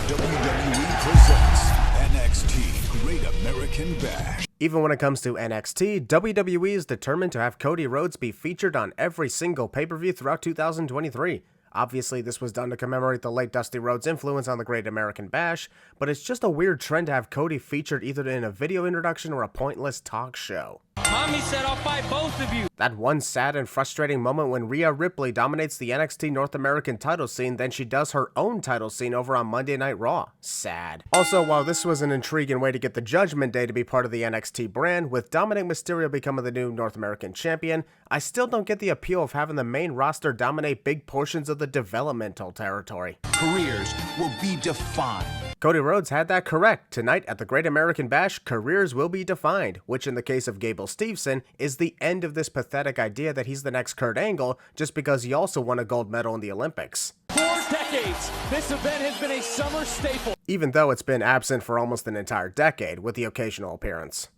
WWE presents NXT Great American Bash. Even when it comes to NXT, WWE is determined to have Cody Rhodes be featured on every single pay-per-view throughout 2023. Obviously, this was done to commemorate the late Dusty Rhodes' influence on the Great American Bash, but it's just a weird trend to have Cody featured either in a video introduction or a pointless talk show. Mommy said I'll fight both of you. That one sad and frustrating moment when Rhea Ripley dominates the NXT North American title scene, then she does her own title scene over on Monday Night Raw. Sad. Also, while this was an intriguing way to get the Judgment Day to be part of the NXT brand, with Dominic Mysterio becoming the new North American champion, I still don't get the appeal of having the main roster dominate big portions of the developmental territory. Careers will be defined. Cody Rhodes had that correct. Tonight at the Great American Bash, careers will be defined, which in the case of Gable Steveson is the end of this pathetic idea that he's the next Kurt Angle just because he also won a gold medal in the Olympics. 4 decades, this event has been a summer staple. Even though it's been absent for almost an entire decade with the occasional appearance.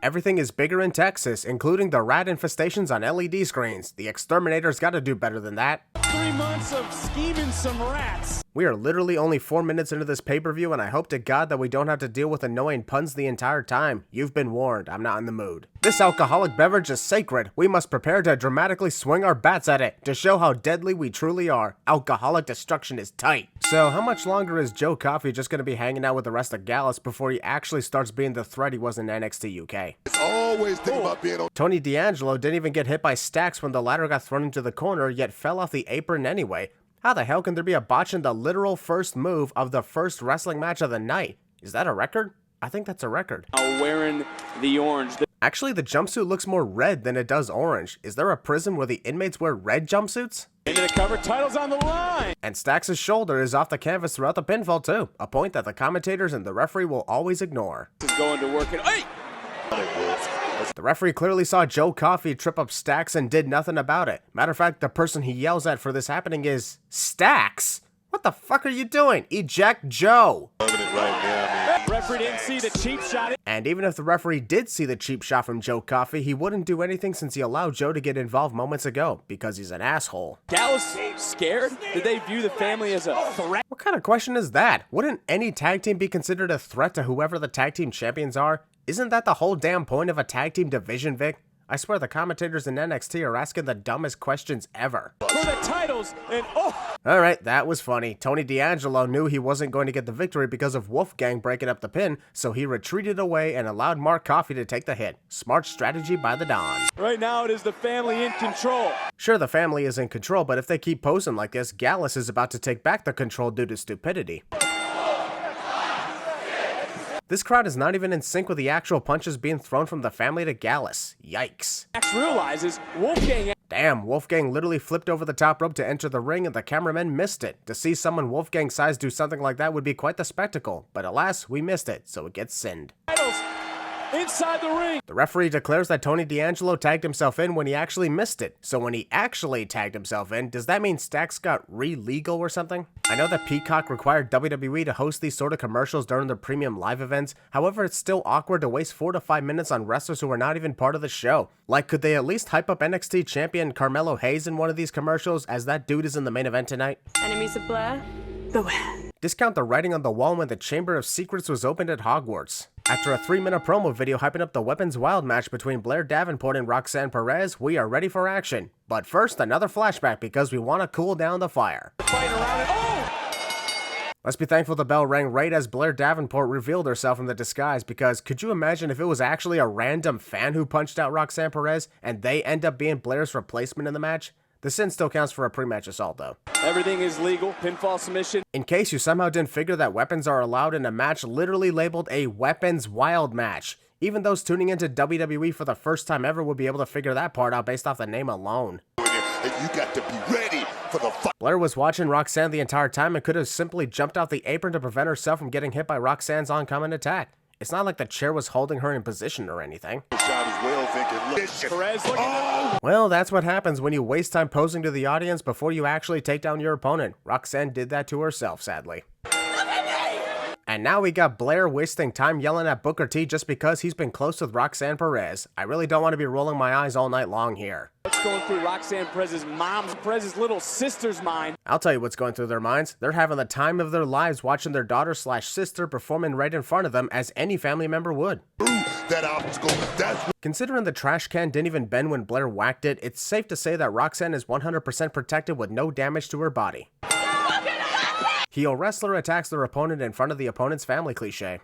Everything is bigger in Texas, including the rat infestations on LED screens. The exterminator's gotta do better than that. 3 months of scheming some rats. We are literally only 4 minutes into this pay-per-view, and I hope to God that we don't have to deal with annoying puns the entire time. You've been warned, I'm not in the mood. This alcoholic beverage is sacred. We must prepare to dramatically swing our bats at it to show how deadly we truly are. Alcoholic destruction is tight. So how much longer is Joe Coffey just going to be hanging out with the rest of Gallus before he actually starts being the threat he was in NXT UK? It's always thinking about being on. Tony D'Angelo didn't even get hit by Stacks when the latter got thrown into the corner, yet fell off the apron anyway. How the hell can there be a botch in the literal first move of the first wrestling match of the night? Is that a record? I think that's a record. Wearing the orange. Actually, the jumpsuit looks more red than it does orange. Is there a prison where the inmates wear red jumpsuits? Into the cover, titles on the line. And Stacks' shoulder is off the canvas throughout the pinfall too, a point that the commentators and the referee will always ignore. This is going to work it. Hey! The referee clearly saw Joe Coffey trip up Stacks and did nothing about it. Matter of fact, the person he yells at for this happening is Stacks. What the fuck are you doing? Eject Joe. Referee didn't see the cheap shot. And even if the referee did see the cheap shot from Joe Coffey, he wouldn't do anything since he allowed Joe to get involved moments ago, because he's an asshole. Gallus scared? Did they view the family as a threat? What kind of question is that? Wouldn't any tag team be considered a threat to whoever the tag team champions are? Isn't that the whole damn point of a tag team division, Vic? I swear the commentators in NXT are asking the dumbest questions ever. For the titles, and Alright, that was funny. Tony D'Angelo knew he wasn't going to get the victory because of Wolfgang breaking up the pin, so he retreated away and allowed Mark Coffey to take the hit. Smart strategy by the Don. right now it is the family in control. Sure, the family is in control, but if they keep posing like this, Gallus is about to take back the control due to stupidity. This crowd is not even in sync with the actual punches being thrown from the family to Gallus. Yikes. Max realizes Wolfgang. Damn, Wolfgang literally flipped over the top rope to enter the ring and the cameraman missed it. To see someone Wolfgang's size do something like that would be quite the spectacle, but alas, we missed it, so it gets sinned. Titles inside the ring. The referee declares that Tony D'Angelo tagged himself in when he actually missed it. So when he actually tagged himself in, does that mean Stacks got re-legal or something? I know that Peacock required WWE to host these sort of commercials during their premium live events, however it's still awkward to waste 4 to 5 minutes on wrestlers who are not even part of the show. Like, could they at least hype up NXT champion Carmelo Hayes in one of these commercials, as that dude is in the main event tonight? Enemies of Blair, beware. Discount the writing on the wall when the Chamber of Secrets was opened at Hogwarts. After a 3-minute promo video hyping up the Weapons Wild match between Blair Davenport and Roxanne Perez, we are ready for action. But first, another flashback because we want to cool down the fire. Fighting around it. Let's be thankful the bell rang right as Blair Davenport revealed herself in the disguise, because could you imagine if it was actually a random fan who punched out Roxanne Perez and they end up being Blair's replacement in the match? The sin still counts for a pre-match assault though. Everything is legal. Pinfall submission. In case you somehow didn't figure that weapons are allowed in a match literally labeled a Weapons Wild match. Even those tuning into WWE for the first time ever would be able to figure that part out based off the name alone. You got to be ready for the fight. Blair was watching Roxanne the entire time and could have simply jumped off the apron to prevent herself from getting hit by Roxanne's oncoming attack. It's not like the chair was holding her in position or anything. Perez looking Well, that's what happens when you waste time posing to the audience before you actually take down your opponent. Roxanne did that to herself, sadly. And And now we got Blair wasting time yelling at Booker T just because he's been close with Roxanne Perez. I really don't want to be rolling my eyes all night long here. What's going through Roxanne Perez's mom's, Perez's little sister's mind? I'll tell you what's going through their minds. They're having the time of their lives watching their daughter/sister performing right in front of them as any family member would. That obstacle, that's Considering the trash can didn't even bend when Blair whacked it, it's safe to say that Roxanne is 100% protected with no damage to her body. Heel wrestler attacks their opponent in front of the opponent's family cliche.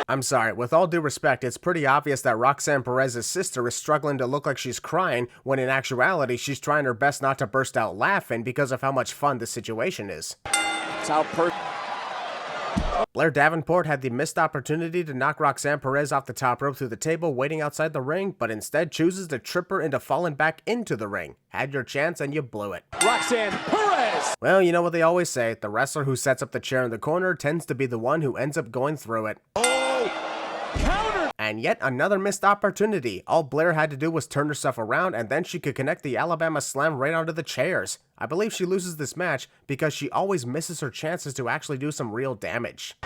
I'm sorry, with all due respect, it's pretty obvious that Roxanne Perez's sister is struggling to look like she's crying when in actuality she's trying her best not to burst out laughing because of how much fun this situation is. That's how Blair Davenport had the missed opportunity to knock Roxanne Perez off the top rope through the table waiting outside the ring, but instead chooses to trip her into falling back into the ring. Had your chance and you blew it. Roxanne Perez! Well, you know what they always say, the wrestler who sets up the chair in the corner tends to be the one who ends up going through it. Counter! And yet another missed opportunity. All Blair had to do was turn herself around and then she could connect the Alabama Slam right onto the chairs. I believe she loses this match because she always misses her chances to actually do some real damage.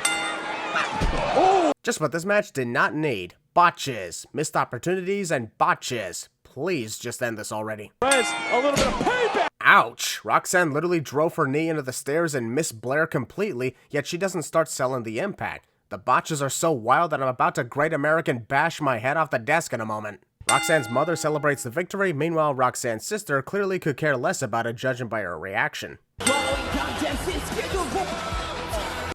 Just what this match did not need. Botches, missed opportunities, and botches. Please just end this already. Perez, a little bit of payback! Ouch! Roxanne literally drove her knee into the stairs and missed Blair completely, yet she doesn't start selling the impact. The botches are so wild that I'm about to Great American bash my head off the desk in a moment. Roxanne's mother celebrates the victory, meanwhile Roxanne's sister clearly could care less about it judging by her reaction.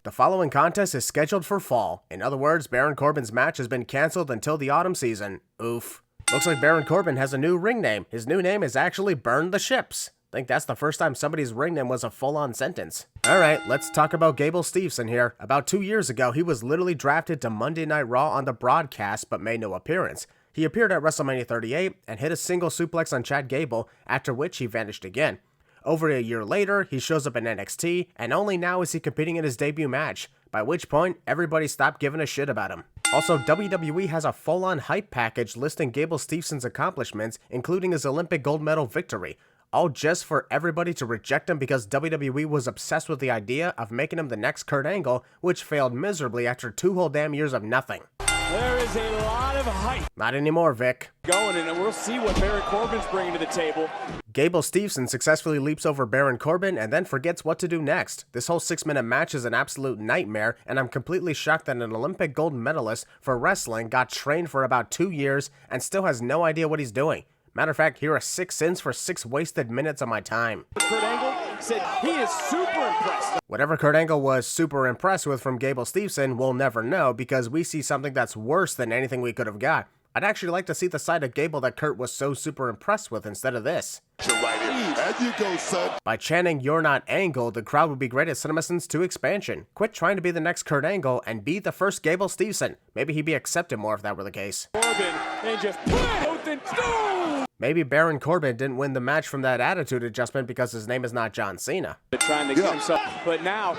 The following contest is scheduled for fall. In other words, Baron Corbin's match has been cancelled until the autumn season. Oof. Looks like Baron Corbin has a new ring name. His new name is actually Burn the Ships. I think that's the first time somebody's ring name was a full-on sentence. Alright, let's talk about Gable Steveson here. About 2 years ago, he was literally drafted to Monday Night Raw on the broadcast, but made no appearance. He appeared at WrestleMania 38 and hit a single suplex on Chad Gable, after which he vanished again. Over a year later, he shows up in NXT, and only now is he competing in his debut match, by which point, everybody stopped giving a shit about him. Also, WWE has a full-on hype package listing Gable Steveson's accomplishments, including his Olympic gold medal victory, all just for everybody to reject him because WWE was obsessed with the idea of making him the next Kurt Angle, which failed miserably after 2 whole damn years of nothing. There is a lot of hype Not anymore, Vic. going, and we'll see what Baron Corbin's bringing to the table. Gable Steveson successfully leaps over Baron Corbin and then forgets what to do next. This whole 6-minute match is an absolute nightmare, and I'm completely shocked that an Olympic gold medalist for wrestling got trained for about 2 years and still has no idea what he's doing. Matter of fact, here are 6 sins for 6 wasted minutes of my time. Kurt Angle said he is super impressed. Whatever Kurt Angle was super impressed with from Gable Steveson, we'll never know because we see something that's worse than anything we could have got. I'd actually like to see the side of Gable that Kurt was so super impressed with instead of this. As you go, son. By chanting "You're not Angle," the crowd would be great at CinemaSins 2 expansion. Quit trying to be the next Kurt Angle and be the first Gable Steveson. Maybe he'd be accepted more if that were the case. Corbin and just put it both in stone. Maybe Baron Corbin didn't win the match from that attitude adjustment because his name is not John Cena. Trying to get himself, but now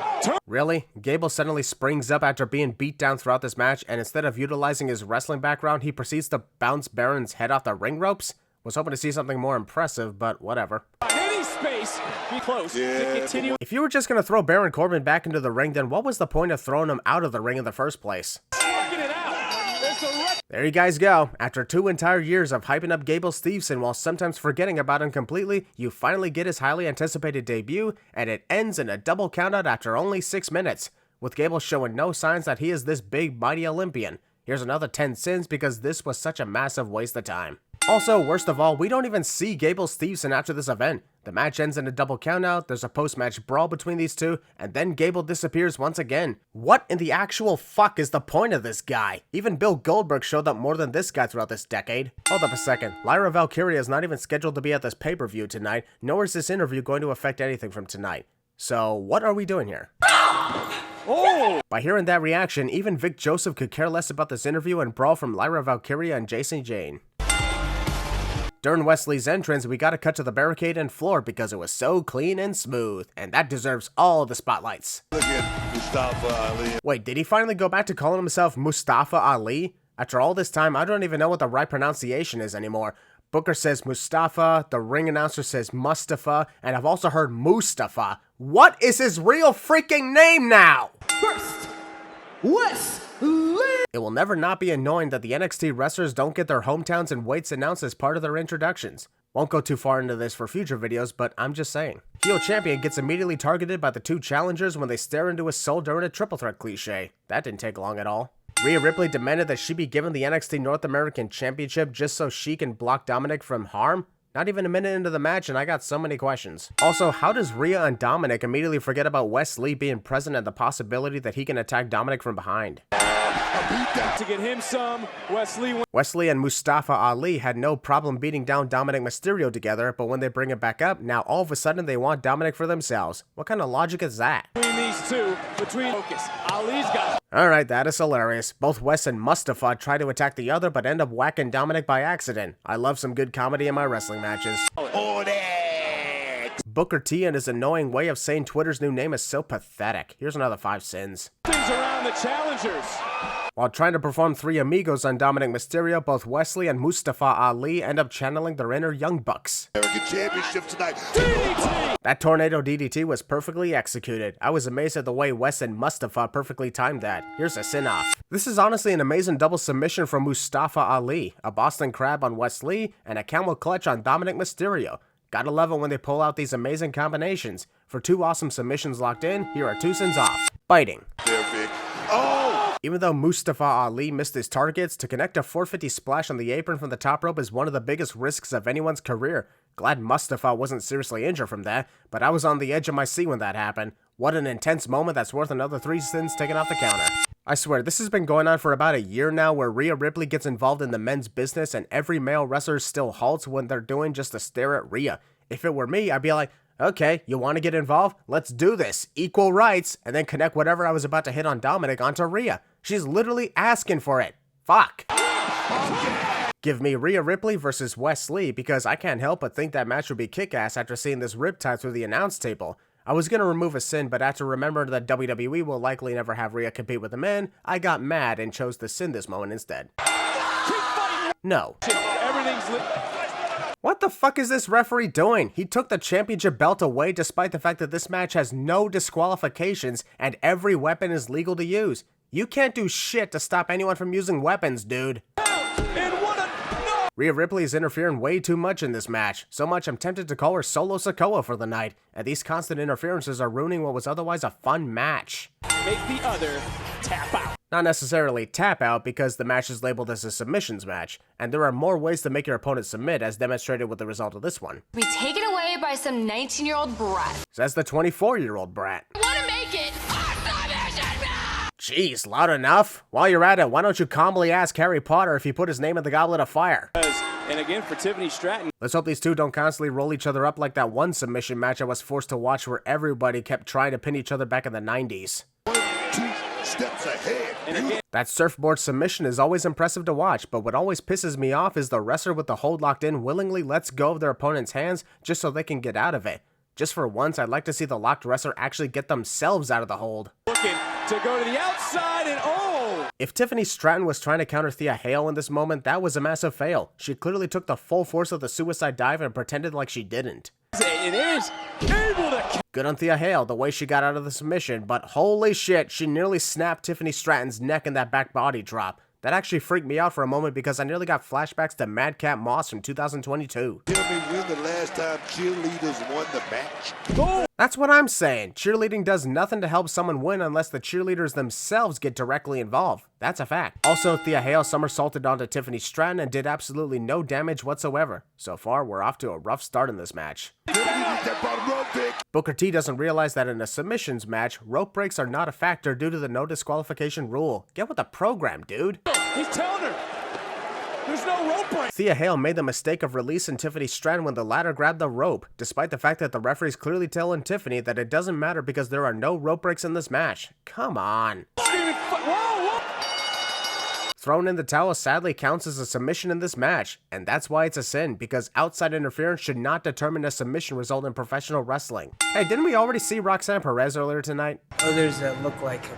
Really? Gable suddenly springs up after being beat down throughout this match, and instead of utilizing his wrestling background, he proceeds to bounce Baron's head off the ring ropes? Was hoping to see something more impressive, but whatever. any space, be close to continue. If you were just going to throw Baron Corbin back into the ring, then what was the point of throwing him out of the ring in the first place? Working it out. There's the There you guys go. After 2 entire years of hyping up Gable Steveson while sometimes forgetting about him completely, you finally get his highly anticipated debut, and it ends in a double countout after only 6 minutes, with Gable showing no signs that he is this big, mighty Olympian. Here's another 10 sins because this was such a massive waste of time. Also, worst of all, we don't even see Gable Steveson after this event. The match ends in a double countout, there's a post-match brawl between these two, and then Gable disappears once again. What in the actual fuck is the point of this guy? Even Bill Goldberg showed up more than this guy throughout this decade. Hold up a second, Lyra Valkyria is not even scheduled to be at this pay-per-view tonight, nor is this interview going to affect anything from tonight. So, what are we doing here? Oh! By hearing that reaction, even Vic Joseph could care less about this interview and brawl from Lyra Valkyria and Jason Jane. During Wesley's entrance, we got to cut to the barricade and floor because it was so clean and smooth, and that deserves all the spotlights. Look at Mustafa Ali. Wait, did he finally go back to calling himself Mustafa Ali? After all this time, I don't even know what the right pronunciation is anymore. Booker says Mustafa, the ring announcer says Mustafa, and I've also heard Mustafa. What is his real freaking name now? First, Wesley. It will never not be annoying that the NXT wrestlers don't get their hometowns and weights announced as part of their introductions. Won't go too far into this for future videos, but I'm just saying. Heel champion gets immediately targeted by the two challengers when they stare into his soul during a triple threat cliche. That didn't take long at all. Rhea Ripley demanded that she be given the NXT North American Championship just so she can block Dominic from harm? Not even a minute into the match and I got so many questions. Also, how does Rhea and Dominic immediately forget about Wes Lee being present and the possibility that he can attack Dominic from behind? To get him some, Wesley and Mustafa Ali had no problem beating down Dominic Mysterio together, but when they bring it back up, now all of a sudden they want Dominic for themselves. What kind of logic is that? between these two, focus. Ali's got Alright, that is hilarious. Both Wes and Mustafa try to attack the other, but end up whacking Dominic by accident. I love some good comedy in my wrestling matches. Booker T and his annoying way of saying Twitter's new name is so pathetic. Here's another 5 sins. things around the challengers. While trying to perform Three Amigos on Dominic Mysterio, both Wesley and Mustafa Ali end up channeling their inner Young Bucks. American Championship tonight. That tornado DDT was perfectly executed. I was amazed at the way Wes and Mustafa perfectly timed that. Here's a sin off. This is honestly an amazing double submission from Mustafa Ali, a Boston Crab on Wes Lee, and a camel clutch on Dominic Mysterio. Gotta love it when they pull out these amazing combinations. For 2 awesome submissions locked in, here are 2 sins off. Biting. There, Vic. Oh! Even though Mustafa Ali missed his targets, to connect a 450 splash on the apron from the top rope is one of the biggest risks of anyone's career. Glad Mustafa wasn't seriously injured from that, but I was on the edge of my seat when that happened. What an intense moment that's worth another 3 sins taken off the counter. I swear, this has been going on for about a year now where Rhea Ripley gets involved in the men's business and every male wrestler still halts when they're doing just to stare at Rhea. If it were me, I'd be like, okay, you want to get involved? Let's do this. Equal rights, and then connect whatever I was about to hit on Dominic onto Rhea. She's literally asking for it. Fuck. Give me Rhea Ripley versus Wes Lee because I can't help but think that match would be kick-ass after seeing this riptide through the announce table. I was going to remove a sin, but after remembering that WWE will likely never have Rhea compete with the men, I got mad and chose to sin this moment instead. No. Everything's lit. What the fuck is this referee doing? He took the championship belt away despite the fact that this match has no disqualifications and every weapon is legal to use. You can't do shit to stop anyone from using weapons, dude. Rhea Ripley is interfering way too much in this match. So much I'm tempted to call her Solo Sikoa for the night. And these constant interferences are ruining what was otherwise a fun match. Make the other tap out. Not necessarily tap out because the match is labeled as a submissions match, and there are more ways to make your opponent submit as demonstrated with the result of this one. Be taken away by some 19-year-old brat. Says the 24-year-old brat. I want to make it a submission match! Jeez, loud enough? While you're at it, why don't you calmly ask Harry Potter if he put his name in the Goblet of Fire? And again for Tiffany Stratton. Let's hope these two don't constantly roll each other up like that one submission match I was forced to watch where everybody kept trying to pin each other back in the 90s. 1, 2 steps ahead. And again, That surfboard submission is always impressive to watch, but what always pisses me off is the wrestler with the hold locked in willingly lets go of their opponent's hands just so they can get out of it. Just for once, I'd like to see the locked wrestler actually get themselves out of the hold. looking to go to the outside and oh! If Tiffany Stratton was trying to counter Thea Hale in this moment, that was a massive fail. She clearly took the full force of the suicide dive and pretended like she didn't. It is able to. Good on Thea Hale, the way she got out of the submission, but holy shit, she nearly snapped Tiffany Stratton's neck in that back body drop. That actually freaked me out for a moment because I nearly got flashbacks to Madcap Moss from 2022. Tell me when the last time cheerleaders won the match. Oh! That's what I'm saying. Cheerleading does nothing to help someone win unless the cheerleaders themselves get directly involved. That's a fact. Also, Thea Hale somersaulted onto Tiffany Stratton and did absolutely no damage whatsoever. So far, we're off to a rough start in this match. That bottom rope, Vic. Booker T doesn't realize that in a submissions match, rope breaks are not a factor due to the no disqualification rule. Get with the program, dude. He's telling her there's no rope break. Thea Hale made the mistake of releasing Tiffany Stratton when the latter grabbed the rope, despite the fact that the referee's clearly telling Tiffany that it doesn't matter because there are no rope breaks in this match. Come on. Whoa! Throwing in the towel sadly counts as a submission in this match, and that's why it's a sin, because outside interference should not determine a submission result in professional wrestling. Hey, didn't we already see Roxanne Perez earlier tonight? Others that look like him.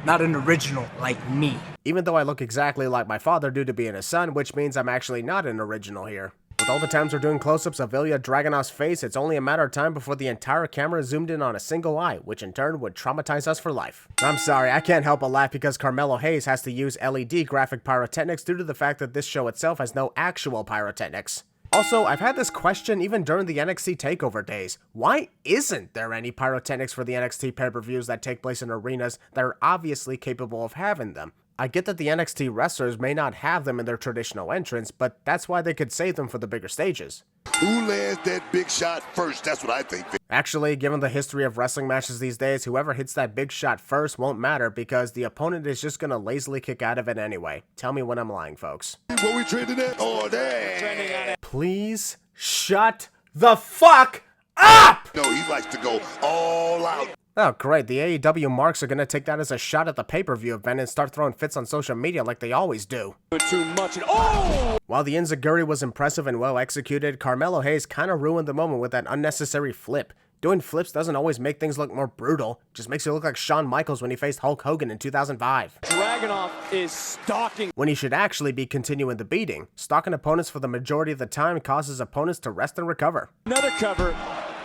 Not an original like me. Even though I look exactly like my father due to being his son, which means I'm actually not an original here. With all the times we're doing close-ups of Ilya Dragunov's face, it's only a matter of time before the entire camera zoomed in on a single eye, which in turn would traumatize us for life. I'm sorry, I can't help but laugh because Carmelo Hayes has to use LED graphic pyrotechnics due to the fact that this show itself has no actual pyrotechnics. Also, I've had this question even during the NXT TakeOver days. Why isn't there any pyrotechnics for the NXT pay-per-views that take place in arenas that are obviously capable of having them? I get that the NXT wrestlers may not have them in their traditional entrance, but that's why they could save them for the bigger stages. Who lands that big shot first? That's what I think. Actually, given the history of wrestling matches these days, whoever hits that big shot first won't matter because the opponent is just gonna lazily kick out of it anyway. Tell me when I'm lying, folks. What we trending at? Oh, damn. Please shut the fuck up! No, he likes to go all out. Oh great, the AEW marks are gonna take that as a shot at the pay-per-view event and start throwing fits on social media like they always do. Too much. Oh! While the enziguri was impressive and well executed, Carmelo Hayes kinda ruined the moment with that unnecessary flip. Doing flips doesn't always make things look more brutal, just makes you look like Shawn Michaels when he faced Hulk Hogan in 2005. Dragunov is stalking. When he should actually be continuing the beating. Stalking opponents for the majority of the time causes opponents to rest and recover. Another cover.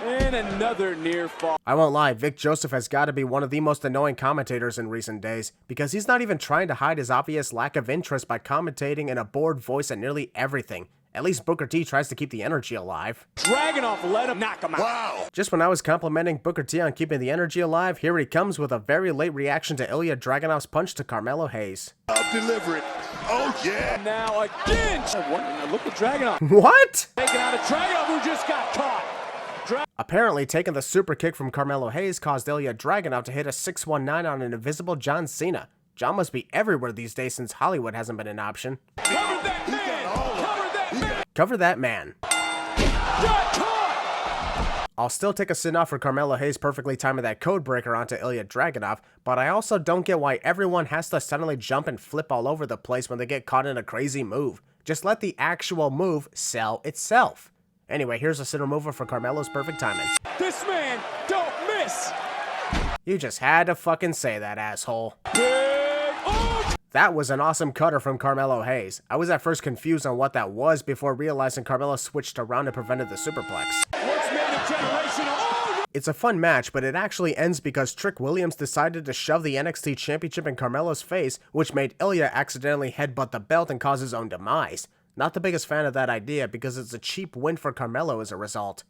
And another near fall. I won't lie, Vic Joseph has got to be one of the most annoying commentators in recent days, because he's not even trying to hide his obvious lack of interest by commentating in a bored voice at nearly everything. At least Booker T tries to keep the energy alive. Dragunov let him knock him out. Wow. Just when I was complimenting Booker T on keeping the energy alive, here he comes with a very late reaction to Ilya Dragunov's punch to Carmelo Hayes. I'll deliver it. Oh, yeah. Now again. Look at Dragunov. What? Taking out a Dragunov who just got caught. Apparently, taking the super kick from Carmelo Hayes caused Ilya Dragunov to hit a 619 on an invisible John Cena. John must be everywhere these days since Hollywood hasn't been an option. Cover that man. Cover that man. Cover that man. Got caught. I'll still take a sin off for Carmelo Hayes perfectly timing that code breaker onto Ilya Dragunov, but I also don't get why everyone has to suddenly jump and flip all over the place when they get caught in a crazy move. Just let the actual move sell itself. Anyway, here's a sin remover for Carmelo's perfect timing. This man don't miss. You just had to fucking say that, asshole. Big oh. That was an awesome cutter from Carmelo Hayes. I was at first confused on what that was before realizing Carmelo switched around and prevented the superplex. What's made a generation? Oh. It's a fun match, but it actually ends because Trick Williams decided to shove the NXT Championship in Carmelo's face, which made Ilya accidentally headbutt the belt and cause his own demise. Not the biggest fan of that idea because it's a cheap win for Carmelo as a result.